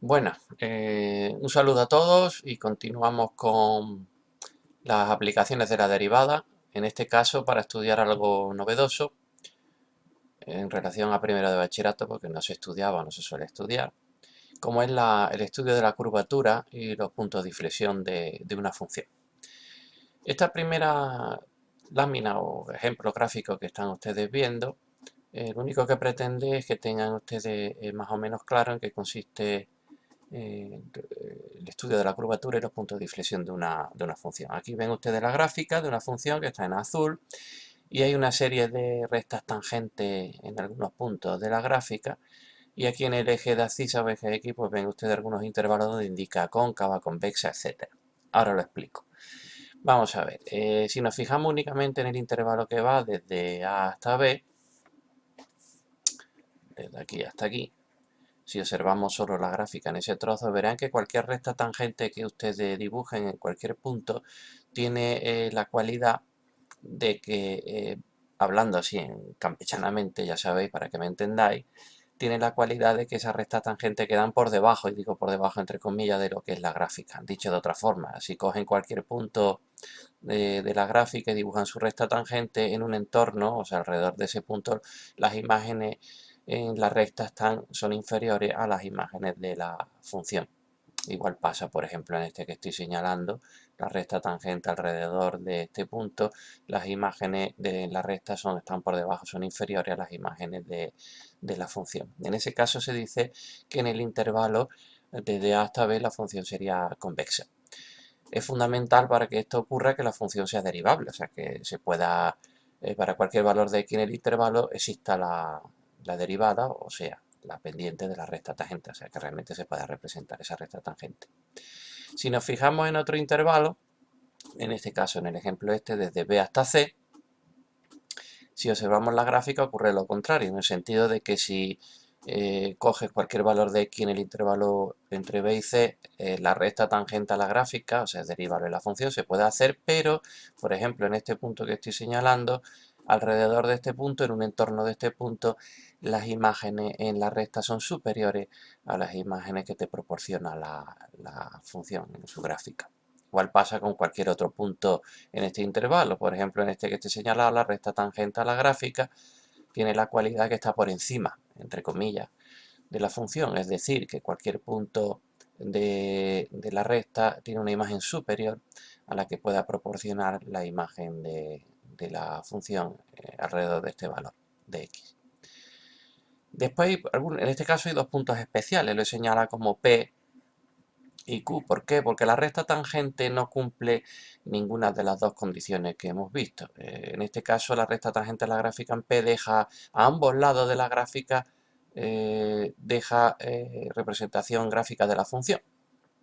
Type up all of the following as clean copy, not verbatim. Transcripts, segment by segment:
Bueno, un saludo a todos y continuamos con las aplicaciones de la derivada, en este caso para estudiar algo novedoso en relación a primero de bachillerato, porque no se estudiaba o no se suele estudiar, como es el estudio de la curvatura y los puntos de inflexión de una función. Esta primera lámina o ejemplo gráfico que están ustedes viendo, lo único que pretende es que tengan ustedes más o menos claro en qué consiste el estudio de la curvatura y los puntos de inflexión de una función. Aquí ven ustedes la gráfica de una función que está en azul y hay una serie de rectas tangentes en algunos puntos de la gráfica, y aquí en el eje de abscisa o eje X pues ven ustedes algunos intervalos donde indica cóncava, convexa, etc. Ahora lo explico. Vamos a ver, si nos fijamos únicamente en el intervalo que va desde A hasta B, desde aquí hasta aquí, si observamos solo la gráfica en ese trozo, verán que cualquier recta tangente que ustedes dibujen en cualquier punto tiene la cualidad de que, hablando así en campechanamente, ya sabéis, para que me entendáis, tiene la cualidad de que esas rectas tangentes quedan por debajo, y digo por debajo entre comillas, de lo que es la gráfica. Dicho de otra forma, si cogen cualquier punto de la gráfica y dibujan su recta tangente en un entorno, o sea, alrededor de ese punto, las imágenes en la recta son inferiores a las imágenes de la función. Igual pasa, por ejemplo, en este que estoy señalando, la recta tangente alrededor de este punto, las imágenes de la recta están por debajo, son inferiores a las imágenes de la función. En ese caso se dice que en el intervalo desde A hasta B la función sería convexa. Es fundamental para que esto ocurra que la función sea derivable, o sea que se pueda, para cualquier valor de x en el intervalo exista la derivada, o sea, la pendiente de la recta tangente, o sea que realmente se pueda representar esa recta tangente. Si nos fijamos en otro intervalo, en este caso en el ejemplo este desde B hasta C, si observamos la gráfica ocurre lo contrario, en el sentido de que si coges cualquier valor de x en el intervalo entre b y c, la recta tangente a la gráfica, o sea, es derivable de la función, se puede hacer, pero, por ejemplo, en este punto que estoy señalando, alrededor de este punto, en un entorno de este punto, las imágenes en la recta son superiores a las imágenes que te proporciona la función en su gráfica. Igual pasa con cualquier otro punto en este intervalo. Por ejemplo, en este que estoy señalado, la recta tangente a la gráfica tiene la cualidad que está por encima, entre comillas, de la función. Es decir, que cualquier punto de la recta tiene una imagen superior a la que pueda proporcionar la imagen de la función alrededor de este valor de x. Después, en este caso hay dos puntos especiales, lo señala como P y Q. ¿Por qué? Porque la recta tangente no cumple ninguna de las dos condiciones que hemos visto. En este caso, la recta tangente a la gráfica en P deja a ambos lados de la gráfica, deja representación gráfica de la función.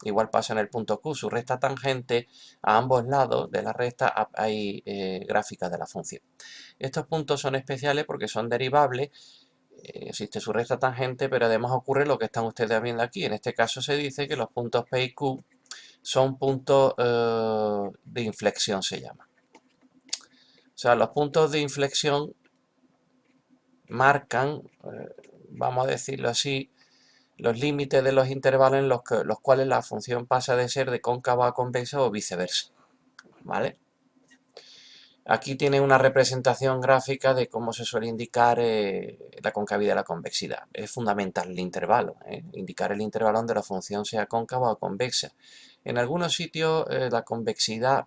Igual pasa en el punto Q, su recta tangente a ambos lados de la recta hay gráfica de la función. Estos puntos son especiales porque son derivables, existe su recta tangente, pero además ocurre lo que están ustedes viendo aquí. En este caso se dice que los puntos P y Q son puntos de inflexión, se llama. O sea, los puntos de inflexión marcan, vamos a decirlo así, los límites de los intervalos en los cuales la función pasa de ser de cóncava a convexa o viceversa, ¿vale? Aquí tiene una representación gráfica de cómo se suele indicar la concavidad y la convexidad. Es fundamental el intervalo, indicar el intervalo donde la función sea cóncava o convexa. En algunos sitios la convexidad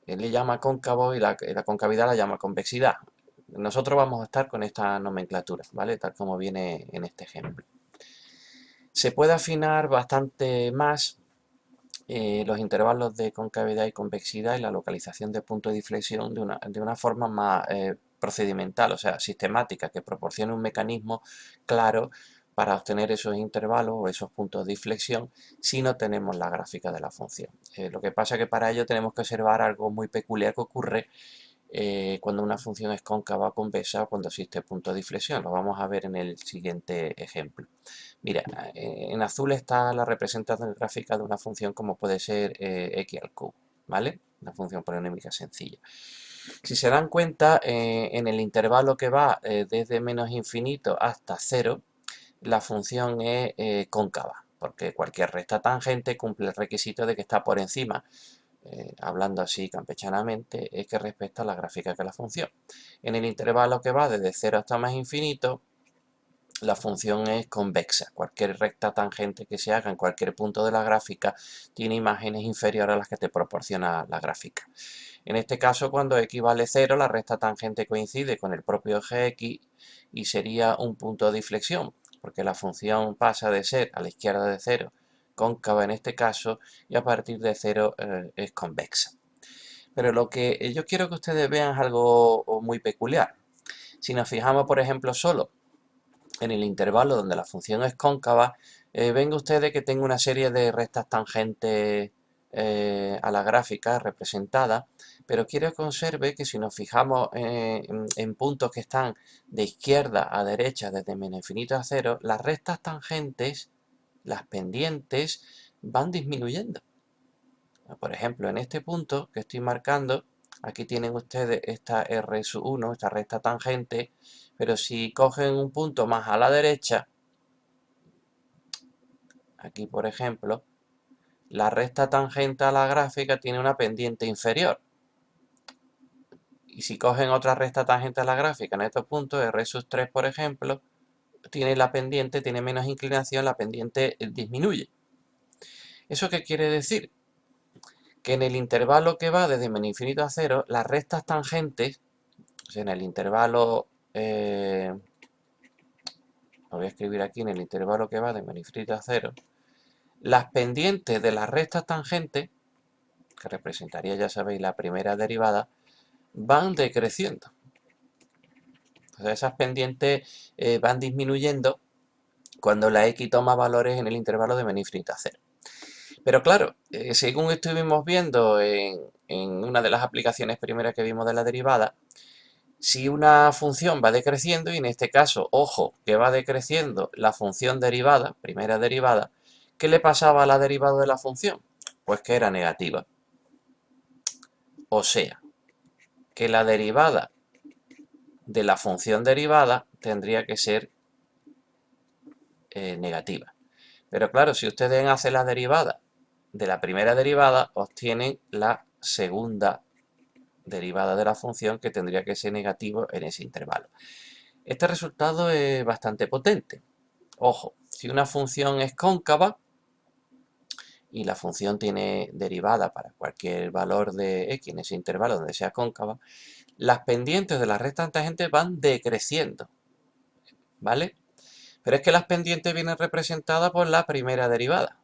le llama cóncavo y la concavidad la llama convexidad. Nosotros vamos a estar con esta nomenclatura, ¿vale? Tal como viene en este ejemplo. Se puede afinar bastante más los intervalos de concavidad y convexidad y la localización de puntos de inflexión de una forma más procedimental, o sea, sistemática, que proporcione un mecanismo claro para obtener esos intervalos o esos puntos de inflexión si no tenemos la gráfica de la función. Lo que pasa es que para ello tenemos que observar algo muy peculiar que ocurre cuando una función es cóncava o convexa, cuando existe punto de inflexión. Lo vamos a ver en el siguiente ejemplo. Mira, en azul está la representación gráfica de una función como puede ser x al cubo, ¿vale? Una función polinómica sencilla. Si se dan cuenta, en el intervalo que va desde menos infinito hasta 0, la función es cóncava. porque cualquier recta tangente cumple el requisito de que está por encima, hablando así campechanamente, es que respecta a la gráfica que la función. En el intervalo que va desde 0 hasta más infinito, la función es convexa. Cualquier recta tangente que se haga en cualquier punto de la gráfica tiene imágenes inferiores a las que te proporciona la gráfica. En este caso, cuando x vale 0, la recta tangente coincide con el propio eje x y sería un punto de inflexión, porque la función pasa de ser a la izquierda de 0, cóncava en este caso, y a partir de 0 es convexa. Pero lo que yo quiero que ustedes vean es algo muy peculiar. Si nos fijamos, por ejemplo, solo en el intervalo donde la función es cóncava, ven ustedes que tengo una serie de rectas tangentes a la gráfica representada, pero quiero que observe que si nos fijamos en puntos que están de izquierda a derecha desde menos infinito a 0, las rectas tangentes, las pendientes, van disminuyendo. Por ejemplo, en este punto que estoy marcando, aquí tienen ustedes esta R1, esta recta tangente, pero si cogen un punto más a la derecha, aquí por ejemplo, la recta tangente a la gráfica tiene una pendiente inferior. Y si cogen otra recta tangente a la gráfica en estos puntos, R3 por ejemplo, tiene la pendiente, tiene menos inclinación, la pendiente disminuye. ¿Eso qué quiere decir? Que en el intervalo que va desde menos infinito a 0, las rectas tangentes, o sea, en el intervalo, lo voy a escribir aquí, en el intervalo que va de menos infinito a 0, las pendientes de las rectas tangentes, que representaría, ya sabéis, la primera derivada, van decreciendo. O sea, esas pendientes van disminuyendo cuando la x toma valores en el intervalo de menos infinito a 0. Pero claro, según estuvimos viendo en una de las aplicaciones primeras que vimos de la derivada, si una función va decreciendo, y en este caso, ojo, que va decreciendo la función derivada, primera derivada, ¿qué le pasaba a la derivada de la función? Pues que era negativa. O sea, que la derivada de la función derivada tendría que ser negativa. Pero claro, si ustedes hacen la derivada de la primera derivada, obtienen la segunda derivada de la función, que tendría que ser negativo en ese intervalo. Este resultado es bastante potente. Ojo, si una función es cóncava y la función tiene derivada para cualquier valor de x en ese intervalo donde sea cóncava, las pendientes de la recta tangente van decreciendo, ¿vale? Pero es que las pendientes vienen representadas por la primera derivada.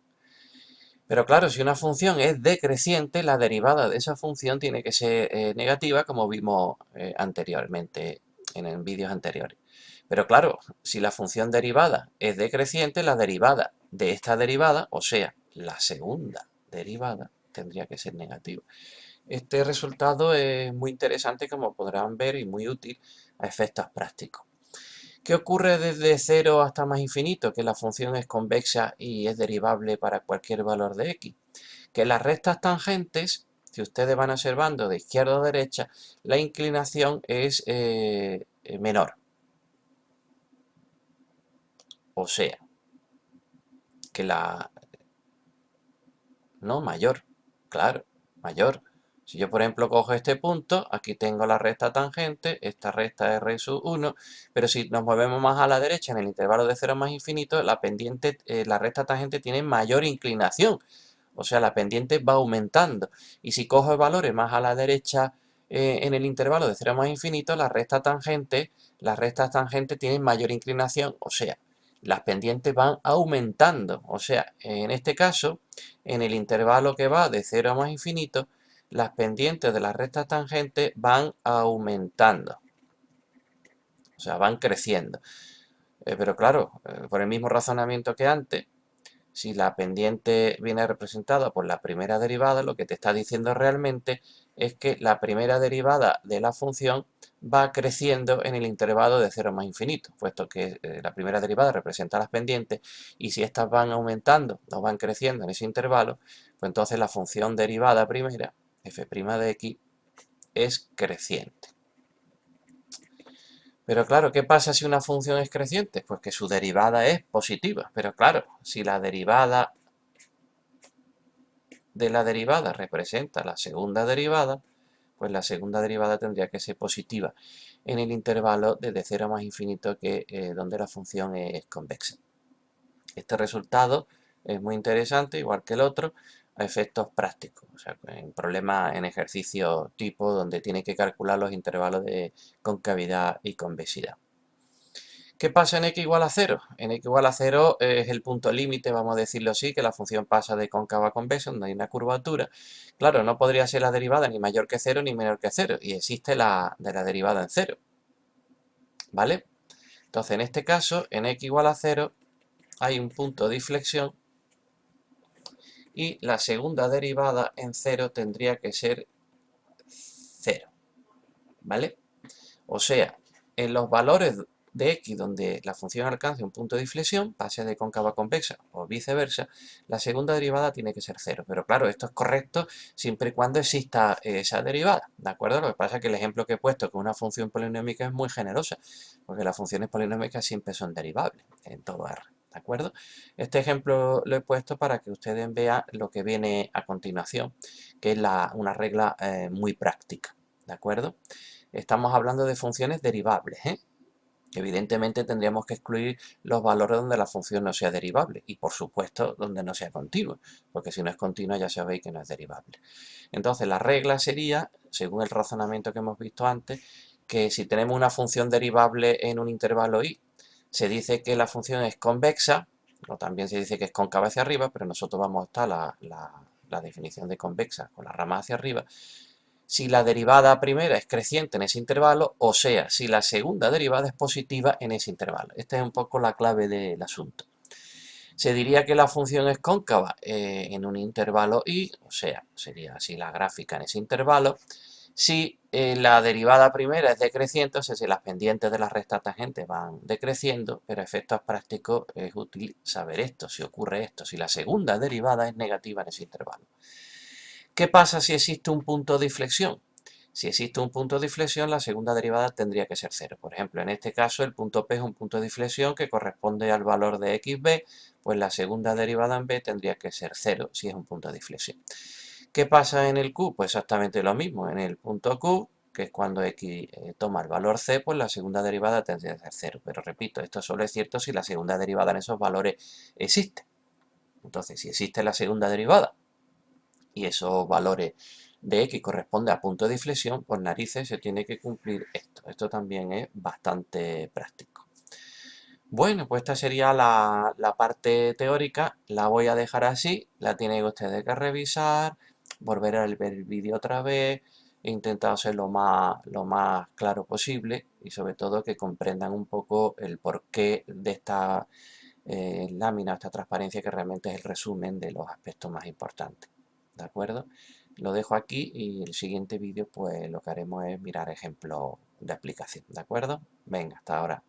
Pero claro, si una función es decreciente, la derivada de esa función tiene que ser negativa, como vimos anteriormente, en vídeos anteriores. Pero claro, si la función derivada es decreciente, la derivada de esta derivada, o sea, la segunda derivada, tendría que ser negativa. Este resultado es muy interesante, como podrán ver, y muy útil a efectos prácticos. ¿Qué ocurre desde 0 hasta más infinito? Que la función es convexa y es derivable para cualquier valor de x. Que las rectas tangentes, si ustedes van observando de izquierda a derecha, la inclinación es menor. O sea, que la... No, mayor. Claro, mayor. Si yo, por ejemplo, cojo este punto, aquí tengo la recta tangente, esta recta es R sub 1, pero si nos movemos más a la derecha, en el intervalo de 0 más infinito, la pendiente, la recta tangente tiene mayor inclinación. O sea, la pendiente va aumentando. Y si cojo valores más a la derecha en el intervalo de 0 más infinito, las rectas tangentes tienen mayor inclinación. O sea, las pendientes van aumentando. O sea, en este caso, en el intervalo que va de 0 a más infinito, las pendientes de las rectas tangentes van aumentando. O sea, van creciendo. Pero claro, por el mismo razonamiento que antes, si la pendiente viene representada por la primera derivada, lo que te está diciendo realmente es que la primera derivada de la función va creciendo en el intervalo de 0 más infinito, puesto que la primera derivada representa las pendientes, y si estas van aumentando o van creciendo en ese intervalo, pues entonces la función derivada primera, f' de x, es creciente. Pero claro, ¿qué pasa si una función es creciente? Pues que su derivada es positiva. Pero claro, si la derivada de la derivada representa la segunda derivada, pues la segunda derivada tendría que ser positiva en el intervalo desde 0 más infinito, que donde la función es convexa. Este resultado es muy interesante, igual que el otro, a efectos prácticos, o sea, en problemas, en ejercicios tipo donde tiene que calcular los intervalos de concavidad y convexidad. ¿Qué pasa en x igual a 0? En x igual a 0 es el punto límite, vamos a decirlo así, que la función pasa de cóncava a convexa, donde hay una curvatura. Claro, no podría ser la derivada ni mayor que 0 ni menor que 0, y existe la de la derivada en 0, ¿vale? Entonces, en este caso, en x igual a 0, hay un punto de inflexión, y la segunda derivada en 0 tendría que ser 0, ¿vale? O sea, en los valores de x donde la función alcance un punto de inflexión, pase de cóncava a convexa o viceversa, la segunda derivada tiene que ser 0. Pero claro, esto es correcto siempre y cuando exista esa derivada, ¿de acuerdo? Lo que pasa es que el ejemplo que he puesto con una función polinómica es muy generosa, porque las funciones polinómicas siempre son derivables en todo R, ¿de acuerdo? Este ejemplo lo he puesto para que ustedes vean lo que viene a continuación, que es una regla muy práctica, ¿de acuerdo? Estamos hablando de funciones derivables, ¿eh? Evidentemente tendríamos que excluir los valores donde la función no sea derivable y, por supuesto, donde no sea continua, porque si no es continua ya sabéis que no es derivable. Entonces la regla sería, según el razonamiento que hemos visto antes, que si tenemos una función derivable en un intervalo y, se dice que la función es convexa, o también se dice que es cóncava hacia arriba, pero nosotros vamos hasta la definición de convexa con la rama hacia arriba, si la derivada primera es creciente en ese intervalo, o sea, si la segunda derivada es positiva en ese intervalo. Esta es un poco la clave del asunto. Se diría que la función es cóncava en un intervalo y, o sea, sería así la gráfica en ese intervalo, si la derivada primera es decreciente, o sea, si las pendientes de la recta tangente van decreciendo, pero a efectos prácticos es útil saber esto, si ocurre esto, si la segunda derivada es negativa en ese intervalo. ¿Qué pasa si existe un punto de inflexión? Si existe un punto de inflexión, la segunda derivada tendría que ser 0. Por ejemplo, en este caso el punto P es un punto de inflexión que corresponde al valor de xb, pues la segunda derivada en b tendría que ser 0 si es un punto de inflexión. ¿Qué pasa en el Q? Pues exactamente lo mismo. En el punto Q, que es cuando x toma el valor c, pues la segunda derivada tendría que ser 0. Pero repito, esto solo es cierto si la segunda derivada en esos valores existe. Entonces, si existe la segunda derivada y esos valores de x corresponde a punto de inflexión, por narices se tiene que cumplir esto. Esto también es bastante práctico. Bueno, pues esta sería la parte teórica. La voy a dejar así, la tienen ustedes que revisar, volver a ver el vídeo otra vez, he intentado ser lo más claro posible y sobre todo que comprendan un poco el porqué de esta lámina, esta transparencia que realmente es el resumen de los aspectos más importantes. ¿De acuerdo? Lo dejo aquí y el siguiente vídeo pues lo que haremos es mirar ejemplos de aplicación. ¿De acuerdo? Venga, hasta ahora.